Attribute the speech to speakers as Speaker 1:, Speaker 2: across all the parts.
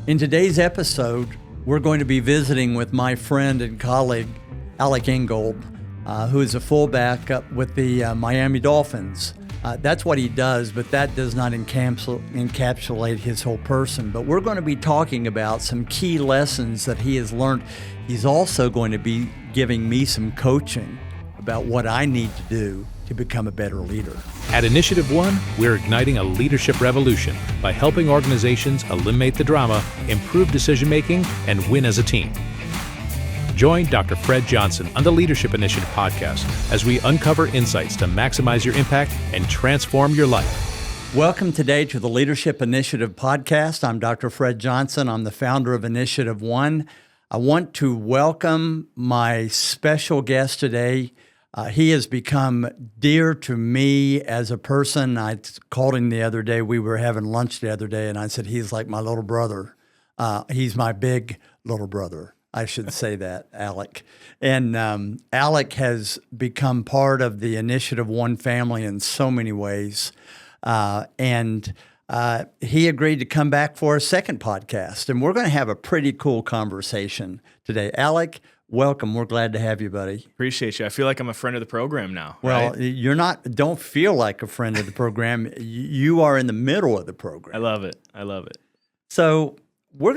Speaker 1: In today's episode, we're going to be visiting with my friend and colleague, Alec Ingold, who is a fullback with the Miami Dolphins. That's what he does, but that does not encapsulate his whole person. But we're going to be talking about some key lessons that he has learned. He's also going to be giving me some coaching about what I need to do to become a better leader.
Speaker 2: At Initiative One, we're igniting a leadership revolution by helping organizations eliminate the drama, improve decision-making, and win as a team. Join Dr. Fred Johnson on the Leadership Initiative podcast as we uncover insights to maximize your impact and transform your life.
Speaker 1: Welcome today to the Leadership Initiative podcast. I'm Dr. Fred Johnson. I'm the founder of Initiative One. I want to welcome my special guest today. He has become dear to me as a person. I called him the other day. We were having lunch the other day, and I said, he's like my little brother. He's my big little brother. I should say that, Alec. And Alec has become part of the Initiative One family in so many ways. And he agreed to come back for a second podcast. And we're going to have a pretty cool conversation today. Alec, welcome. We're glad to have you, buddy.
Speaker 3: Appreciate you. I feel like I'm a friend of the program now.
Speaker 1: Well,
Speaker 3: right?
Speaker 1: You're not. Don't feel like a friend of the program. You are in the middle of the program.
Speaker 3: I love it. I love it.
Speaker 1: So we're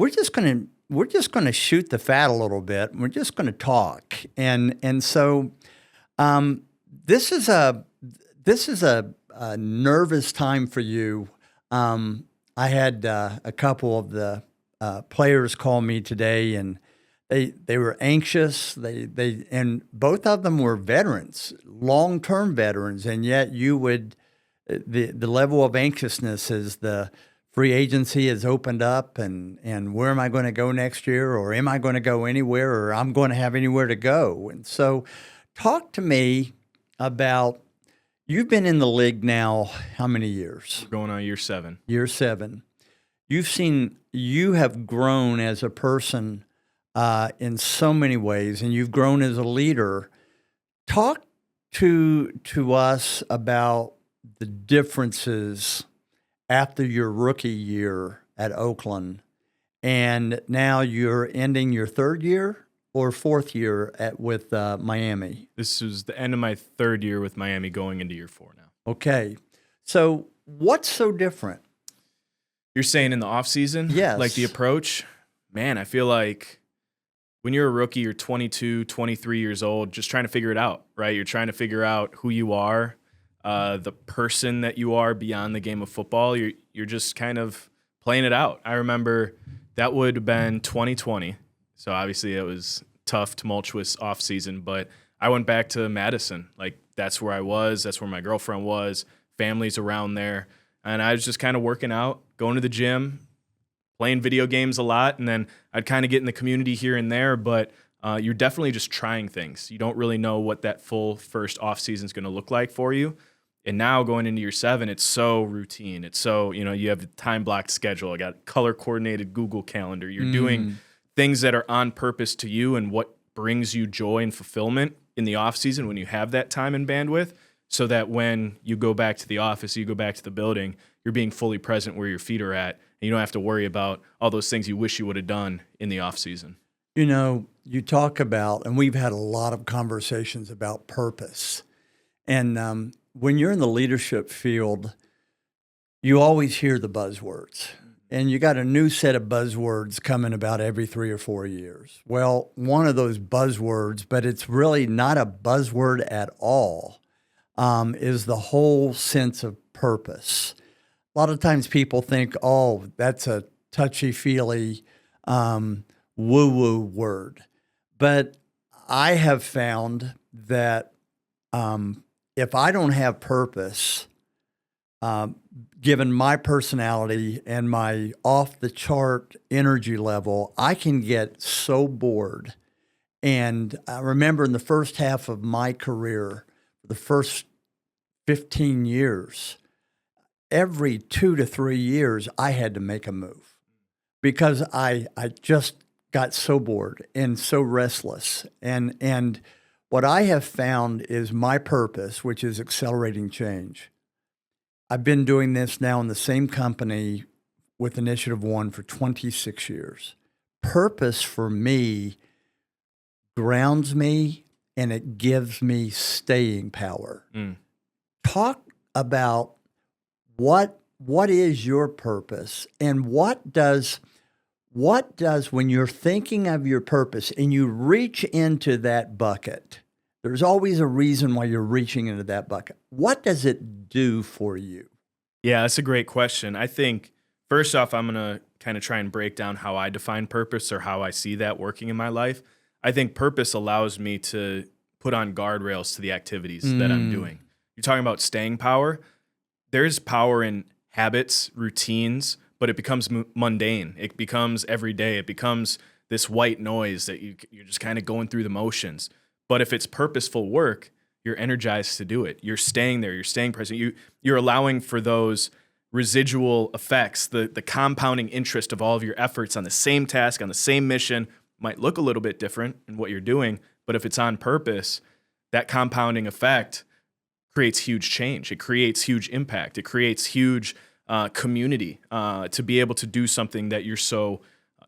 Speaker 1: just gonna shoot the fat a little bit. We're just gonna talk, and so this is a nervous time for you. I had a couple of the players call me today, and they were anxious. And both of them were veterans, long-term veterans, and yet the level of anxiousness is the free agency has opened up, and where am I going to go next year, or am I going to go anywhere, or I'm going to have anywhere to go? And so talk to me about, you've been in the league now how many years?
Speaker 3: We're going on year 7.
Speaker 1: Year 7. You have grown as a person in so many ways, and you've grown as a leader. Talk to us about the differences after your rookie year at Oakland, and now you're ending your 3rd year or 4th year with Miami.
Speaker 3: This is the end of my 3rd year with Miami, going into year 4 now.
Speaker 1: Okay. So what's so different?
Speaker 3: You're saying in the offseason?
Speaker 1: Yes.
Speaker 3: Like the approach? Man, I feel like when you're a rookie, you're 22, 23 years old, just trying to figure it out, right? You're trying to figure out who you are, the person that you are beyond the game of football. You're just kind of playing it out. I remember that would have been 2020. So obviously it was tough, tumultuous offseason, but I went back to Madison. Like, that's where I was. That's where my girlfriend was. Family's around there. And I was just kind of working out, going to the gym, playing video games a lot, and then I'd kind of get in the community here and there, but you're definitely just trying things. You don't really know what that full first offseason is going to look like for you. And now going into year 7, it's so routine. It's so, you have the time-blocked schedule. I got color-coordinated Google Calendar. You're doing things that are on purpose to you and what brings you joy and fulfillment in the offseason when you have that time and bandwidth, so that when you go back to the office, you go back to the building, you're being fully present where your feet are at, and you don't have to worry about all those things you wish you would have done in the offseason.
Speaker 1: You talk about, and we've had a lot of conversations about purpose. And when you're in the leadership field, you always hear the buzzwords. And you got a new set of buzzwords coming about every 3 or 4 years. Well, one of those buzzwords, but it's really not a buzzword at all, is the whole sense of purpose. A lot of times people think, oh, that's a touchy-feely, woo-woo word. But I have found that if I don't have purpose, given my personality and my off-the-chart energy level, I can get so bored. And I remember in the first half of my career, the first 15 years, every 2 to 3 years, I had to make a move because I just got so bored and so restless. And what I have found is my purpose, which is accelerating change. I've been doing this now in the same company with Initiative One for 26 years. Purpose for me grounds me and it gives me staying power. Talk about what is your purpose and what does when you're thinking of your purpose and you reach into that bucket, there's always a reason why you're reaching into that bucket. What does it do for you?
Speaker 3: Yeah, that's a great question. I think first off, I'm going to kind of try and break down how I define purpose or how I see that working in my life. I think purpose allows me to put on guardrails to the activities that I'm doing. You're talking about staying power. There's power in habits, routines, but it becomes mundane. It becomes everyday. It becomes this white noise that you're just kind of going through the motions. But if it's purposeful work, you're energized to do it. You're staying there. You're staying present. You're allowing for those residual effects, the compounding interest of all of your efforts on the same task, on the same mission. Might look a little bit different in what you're doing, but if it's on purpose, that compounding effect creates huge change. It creates huge impact. It creates huge community to be able to do something that you're so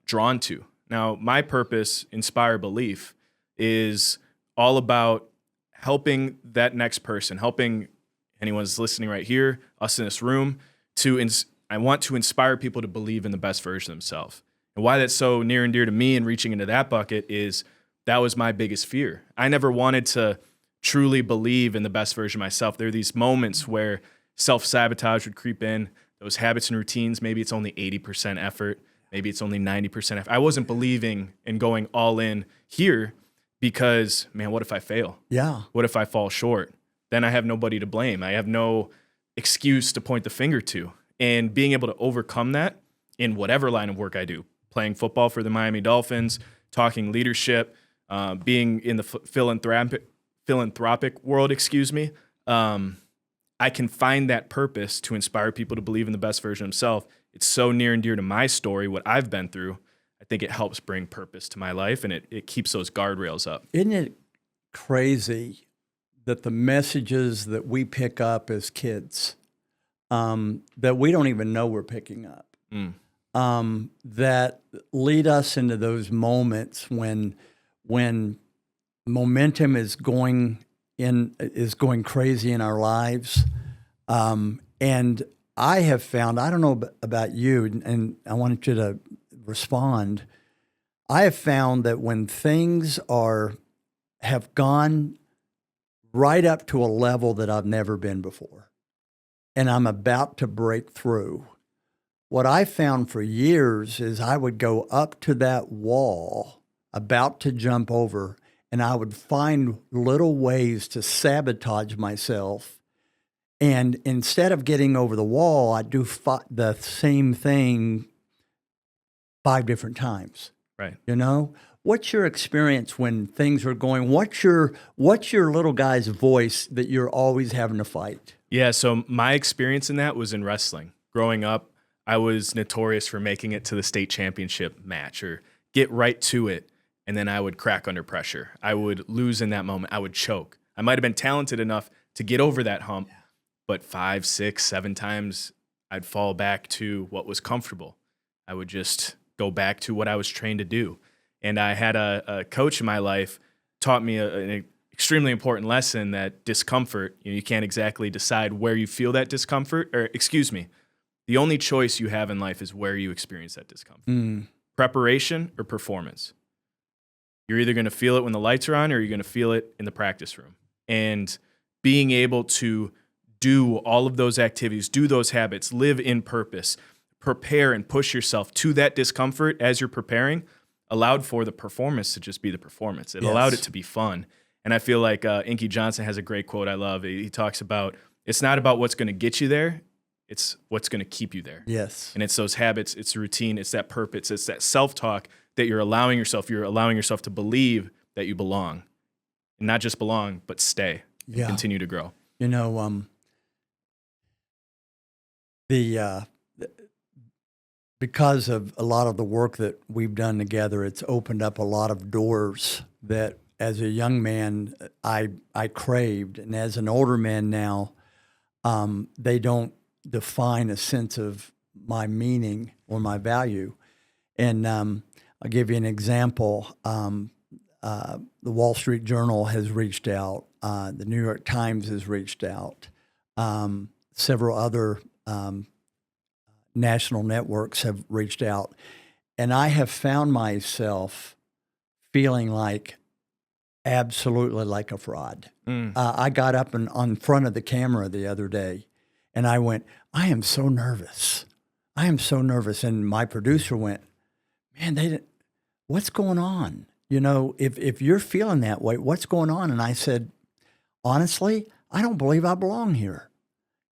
Speaker 3: drawn to. Now, my purpose, Inspire Belief, is all about helping that next person, helping anyone who's listening right here, us in this room, I want to inspire people to believe in the best version of themselves. And why that's so near and dear to me and reaching into that bucket is that was my biggest fear. I never wanted to truly believe in the best version of myself. There are these moments where self-sabotage would creep in, those habits and routines, maybe it's only 80% effort, maybe it's only 90% effort. I wasn't believing in going all in here because, man, what if I fail?
Speaker 1: Yeah.
Speaker 3: What if I fall short? Then I have nobody to blame. I have no excuse to point the finger to. And being able to overcome that in whatever line of work I do, playing football for the Miami Dolphins, talking leadership, being in the philanthropic world, I can find that purpose to inspire people to believe in the best version of themselves. It's so near and dear to my story, what I've been through. I think it helps bring purpose to my life, and it keeps those guardrails up.
Speaker 1: Isn't it crazy that the messages that we pick up as kids, that we don't even know we're picking up, that lead us into those moments when momentum is going crazy in our lives, and I have found, I don't know about you, and I wanted you to respond. I have found that when things have gone right up to a level that I've never been before, and I'm about to break through, what I found for years is I would go up to that wall, about to jump over, and I would find little ways to sabotage myself. And instead of getting over the wall, I'd do the same thing 5 different times.
Speaker 3: Right.
Speaker 1: You know? What's your experience when things are going? What's your little guy's voice that you're always having to fight?
Speaker 3: Yeah, so my experience in that was in wrestling. Growing up, I was notorious for making it to the state championship match or get right to it, and then I would crack under pressure. I would lose in that moment. I would choke. I might have been talented enough to get over that hump, but 5, 6, 7 times I'd fall back to what was comfortable. I would just go back to what I was trained to do. And I had a coach in my life taught me an extremely important lesson that discomfort, you can't exactly decide where you feel that discomfort, the only choice you have in life is where you experience that discomfort. Preparation or performance. You're either going to feel it when the lights are on or you're going to feel it in the practice room. And being able to do all of those activities, do those habits, live in purpose, prepare and push yourself to that discomfort as you're preparing, allowed for the performance to just be the performance. It allowed it to be fun. And I feel like Inky Johnson has a great quote I love. He talks about, it's not about what's going to get you there, it's what's going to keep you there.
Speaker 1: Yes.
Speaker 3: And it's those habits, it's routine, it's that purpose, it's that self-talk that you're allowing yourself to believe that you belong. And not just belong, but stay and continue to grow.
Speaker 1: You know, because of a lot of the work that we've done together, it's opened up a lot of doors that as a young man, I craved. And as an older man now, they don't define a sense of my meaning or my value. And I'll give you an example. The Wall Street Journal has reached out. The New York Times has reached out. Several other national networks have reached out. And I have found myself feeling like absolutely like a fraud. I got up and on front of the camera the other day, and I went, I am so nervous. I am so nervous. And my producer went, man, what's going on? You know, if you're feeling that way, what's going on? And I said, honestly, I don't believe I belong here.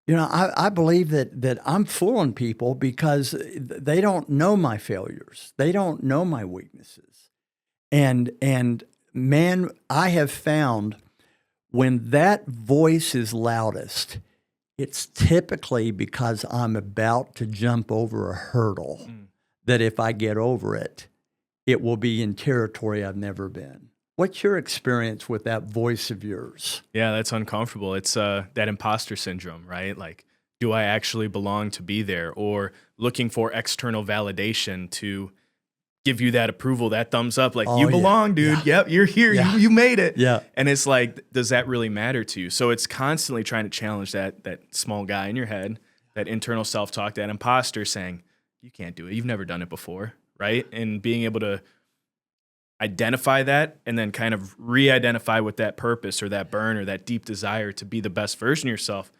Speaker 1: You know, I believe that I'm fooling people because they don't know my failures. They don't know my weaknesses. And man, I have found when that voice is loudest, it's typically because I'm about to jump over a hurdle that if I get over it, it will be in territory I've never been. What's your experience with that voice of yours?
Speaker 3: Yeah, that's uncomfortable. It's that imposter syndrome, right? Like, do I actually belong to be there? Or looking for external validation to give you that approval, that thumbs up, like, you belong, dude. Yep, you're here.
Speaker 1: Yeah.
Speaker 3: You made it.
Speaker 1: Yeah.
Speaker 3: And it's like, does that really matter to you? So it's constantly trying to challenge that small guy in your head, that internal self-talk, that imposter saying, you can't do it. You've never done it before, right? And being able to identify that and then kind of re-identify with that purpose or that burn or that deep desire to be the best version of yourself,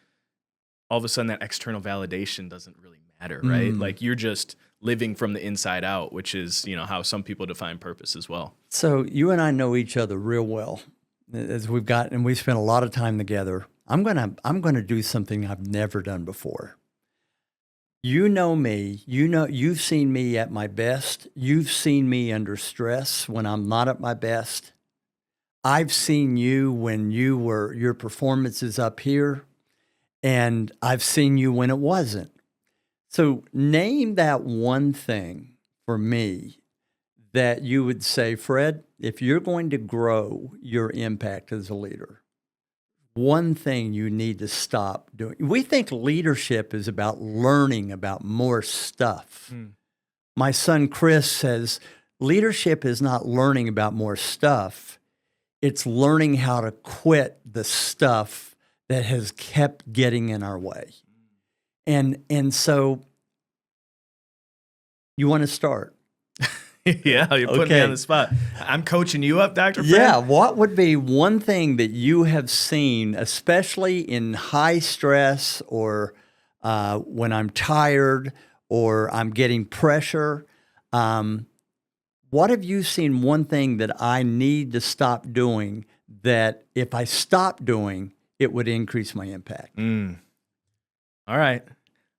Speaker 3: all of a sudden that external validation doesn't really matter, right? Like, you're just living from the inside out, which is, you know, how some people define purpose as well.
Speaker 1: So you and I know each other real well, as we've spent a lot of time together. I'm gonna do something I've never done before. You know me. You know, you've seen me at my best. You've seen me under stress when I'm not at my best. I've seen you when your performance is up here, and I've seen you when it wasn't. So name that one thing for me that you would say, Fred, if you're going to grow your impact as a leader, one thing you need to stop doing. We think leadership is about learning about more stuff. My son Chris says leadership is not learning about more stuff. It's learning how to quit the stuff that has kept getting in our way. And so you want to start.
Speaker 3: Yeah, you're putting me on the spot. I'm coaching you up, Dr. Fred.
Speaker 1: Yeah, what would be one thing that you have seen, especially in high stress or when I'm tired or I'm getting pressure? What have you seen one thing that I need to stop doing that if I stop doing, it would increase my impact?
Speaker 3: All right.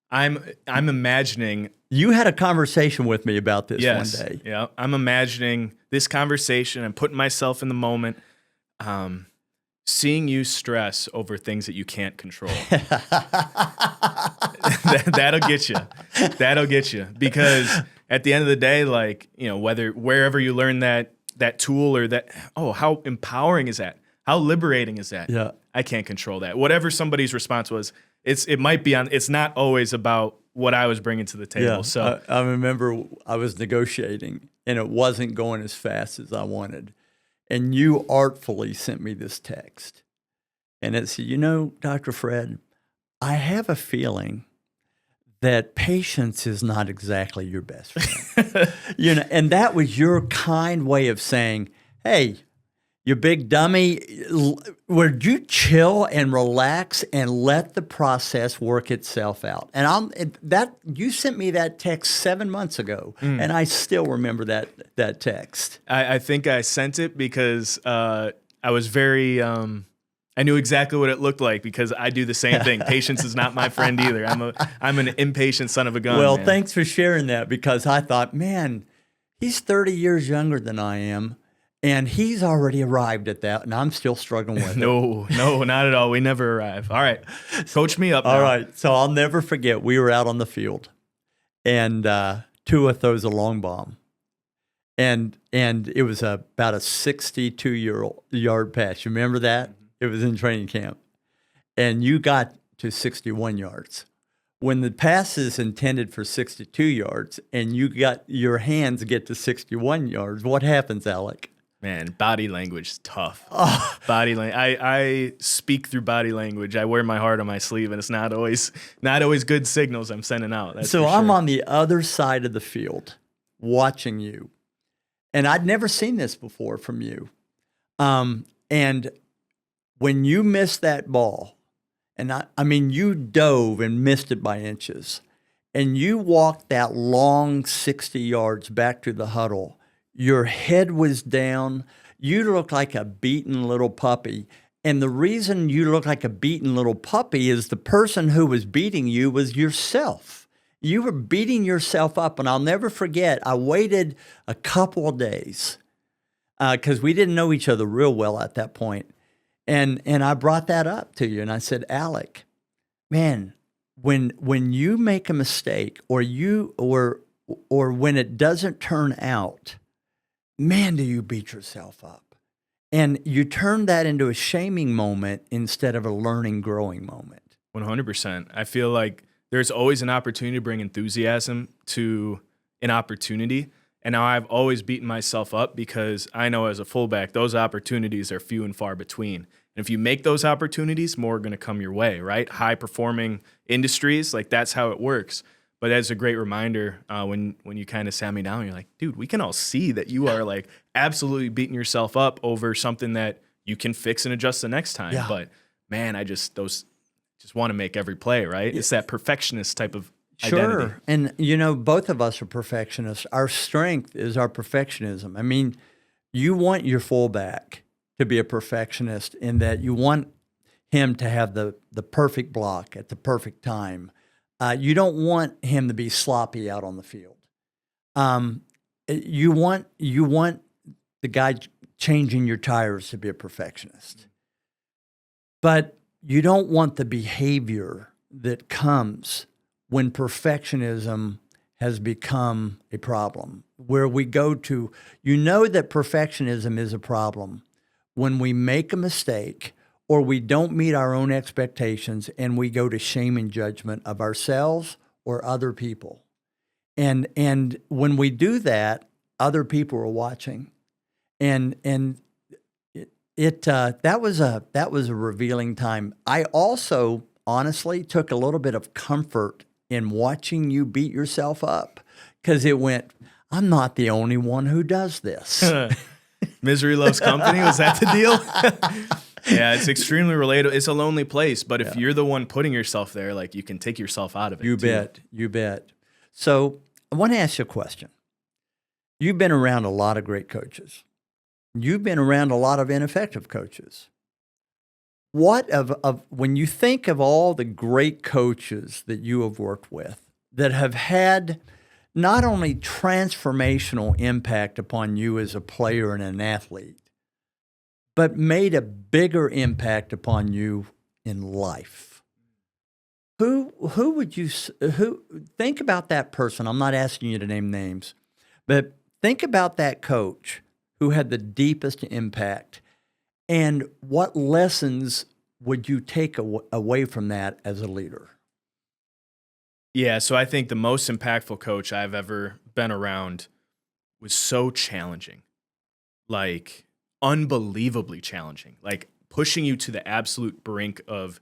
Speaker 3: I'm imagining.
Speaker 1: You had a conversation with me about this one day.
Speaker 3: Yeah, I'm imagining this conversation. I'm putting myself in the moment, seeing you stress over things that you can't control. That'll get you. That'll get you. Because at the end of the day, like, you know, wherever you learn that tool or that, how empowering is that? How liberating is that?
Speaker 1: Yeah.
Speaker 3: I can't control that. Whatever somebody's response was, it might be on. It's not always about what I was bringing to the table.
Speaker 1: Yeah,
Speaker 3: So
Speaker 1: I remember I was negotiating, and it wasn't going as fast as I wanted. And you artfully sent me this text. And it said, you know, Dr. Fred, I have a feeling that patience is not exactly your best friend. You know, and that was your kind way of saying, hey, you big dummy, would you chill and relax and let the process work itself out? And you sent me that text 7 months ago, and I still remember that text.
Speaker 3: I think I sent it because I was very. I knew exactly what it looked like because I do the same thing. Patience is not my friend either. I'm an impatient son of a gun.
Speaker 1: Well,
Speaker 3: man.
Speaker 1: Thanks for sharing that, because I thought, man, he's 30 years younger than I am. And he's already arrived at that, and I'm still struggling with it.
Speaker 3: No, not at all. We never arrive. All right. Coach me up now.
Speaker 1: All right. So I'll never forget, we were out on the field, and Tua throws a long bomb. And it was about a 62-yard pass. You remember that? It was in training camp. And you got to 61 yards. when the pass is intended for 62 yards and your hands get to 61 yards, what happens, Alec?
Speaker 3: Man, body language is tough. Body language. I speak through body language. I wear my heart on my sleeve, and it's not always good signals I'm sending out. That's
Speaker 1: So
Speaker 3: for
Speaker 1: I'm
Speaker 3: sure.
Speaker 1: on the other side of the field watching you, and I'd never seen this before from you. And when you missed that ball, and I mean, you dove and missed it by inches, and you walked that long 60 yards back to the huddle. Your head was down. You looked like a beaten little puppy. And the reason you look like a beaten little puppy is the person who was beating you was yourself. You were beating yourself up. And I'll never forget, I waited a couple of days because we didn't know each other real well at that point. And I brought that up to you. And I said, Alec, man, when you make a mistake or when it doesn't turn out, man, do you beat yourself up. And you turn that into a shaming moment instead of a learning, growing moment.
Speaker 3: 100%. I feel like there's always an opportunity to bring enthusiasm to an opportunity. And now I've always beaten myself up because I know as a fullback, those opportunities are few and far between. And if you make those opportunities, more are going to come your way, right? High performing industries, like that's how it works. But that's a great reminder when you kind of sat me down, you're like, dude, we can all see that you are like absolutely beating yourself up over something that you can fix and adjust the next time.
Speaker 1: Yeah.
Speaker 3: But man, I just want to make every play, right? It's that perfectionist type of
Speaker 1: Sure.
Speaker 3: identity.
Speaker 1: And, both of us are perfectionists. Our strength is our perfectionism. I mean, you want your fullback to be a perfectionist in that you want him to have the perfect block at the perfect time. You don't want him to be sloppy out on the field. You want the guy changing your tires to be a perfectionist. But you don't want the behavior that comes when perfectionism has become a problem, where we go to, that perfectionism is a problem when we make a mistake or we don't meet our own expectations and we go to shame and judgment of ourselves or other people. And when we do that, other people are watching. And that was a revealing time. I also honestly took a little bit of comfort in watching you beat yourself up because it went, I'm not the only one who does this.
Speaker 3: Misery loves company. Was that the deal? Yeah, it's extremely relatable. It's a lonely place, but if you're the one putting yourself there, like you can take yourself out of it.
Speaker 1: You bet. So I want to ask you a question. You've been around a lot of great coaches. You've been around a lot of ineffective coaches. What when you think of all the great coaches that you have worked with that have had not only transformational impact upon you as a player and an athlete, but made a bigger impact upon you in life. Who think about that person? I'm not asking you to name names, but think about that coach who had the deepest impact, and what lessons would you take away from that as a leader?
Speaker 3: Yeah, so I think the most impactful coach I've ever been around was so challenging, like unbelievably challenging, like pushing you to the absolute brink of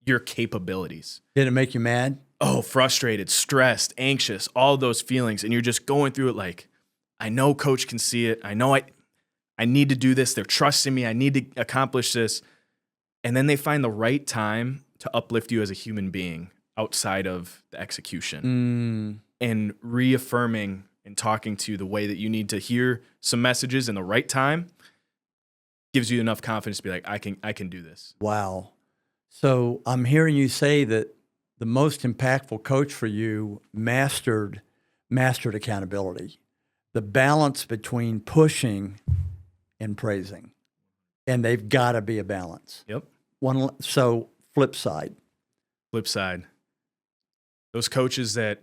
Speaker 3: your capabilities.
Speaker 1: Did it make you mad?
Speaker 3: Oh, frustrated, stressed, anxious, all those feelings. And you're just going through it like, I know coach can see it. I know I need to do this. They're trusting me. I need to accomplish this. And then they find the right time to uplift you as a human being outside of the execution and reaffirming and talking to you the way that you need to hear some messages in the right time gives you enough confidence to be like, I can do this.
Speaker 1: Wow. So I'm hearing you say that the most impactful coach for you mastered accountability, the balance between pushing and praising. And they've got to be a balance.
Speaker 3: Yep.
Speaker 1: So flip side.
Speaker 3: Those coaches that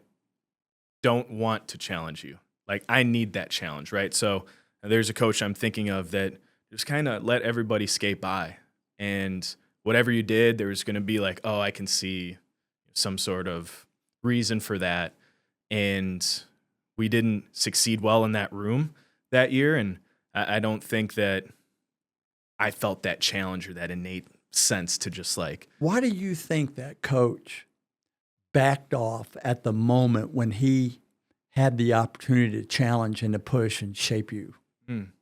Speaker 3: don't want to challenge you. Like, I need that challenge, right? So there's a coach I'm thinking of that just kind of let everybody skate by. And whatever you did, there was going to be like, oh, I can see some sort of reason for that. And we didn't succeed well in that room that year. And I don't think that I felt that challenge or that innate sense to just like,
Speaker 1: Why do you think that coach backed off at the moment when he had the opportunity to challenge and to push and shape you?
Speaker 3: I'm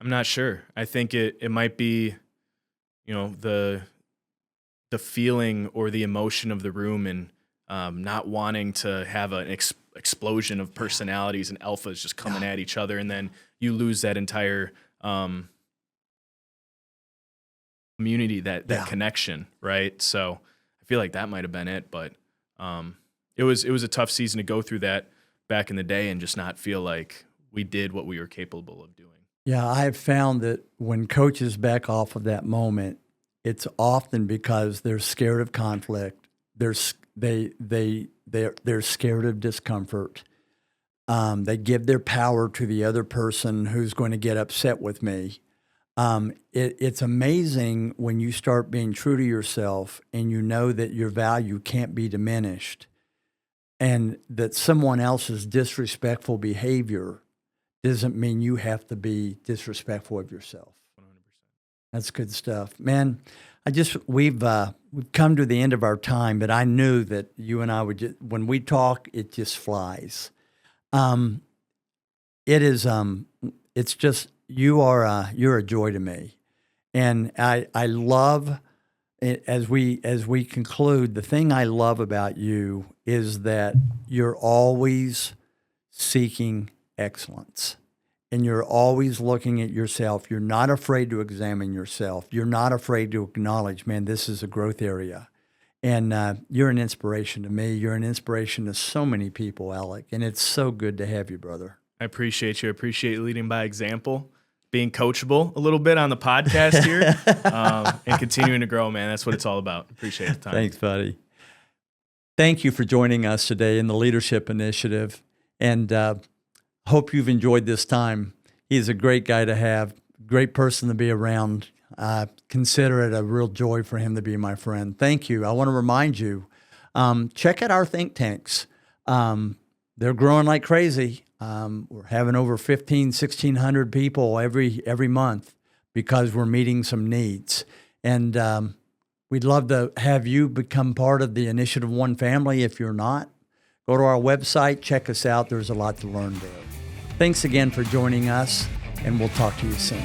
Speaker 3: not sure. I think it might be, the feeling or the emotion of the room, and not wanting to have an explosion of personalities and alphas just coming at each other, and then you lose that entire community, that connection, right? So I feel like that might have been it, but it was a tough season to go through that back in the day and just not feel like we did what we were capable of doing.
Speaker 1: Yeah, I have found that when coaches back off of that moment, it's often because they're scared of conflict. They're scared of discomfort. They give their power to the other person who's going to get upset with me. It's amazing when you start being true to yourself and you know that your value can't be diminished, and that someone else's disrespectful behavior doesn't mean you have to be disrespectful of yourself.
Speaker 3: 100%.
Speaker 1: That's good stuff, man. We've come to the end of our time, but I knew that you and I would when we talk, it just flies. It's just you're a joy to me, and I love it. As we conclude, the thing I love about you is that you're always seeking excellence. And you're always looking at yourself. You're not afraid to examine yourself. You're not afraid to acknowledge, man, this is a growth area. And you're an inspiration to me. You're an inspiration to so many people, Alec. And it's so good to have you, brother.
Speaker 3: I appreciate you. I appreciate leading by example, being coachable a little bit on the podcast here, and continuing to grow, man. That's what it's all about. Appreciate the time.
Speaker 1: Thanks, buddy. Thank you for joining us today in the Leadership Initiative. And hope you've enjoyed this time. He's a great guy to have, great person to be around. Consider it a real joy for him to be my friend. Thank you. I want to remind you, check out our think tanks. They're growing like crazy. We're having over 1,600 people every month because we're meeting some needs. And we'd love to have you become part of the Initiative One family. If you're not, go to our website, check us out. There's a lot to learn there. Thanks again for joining us, and we'll talk to you soon.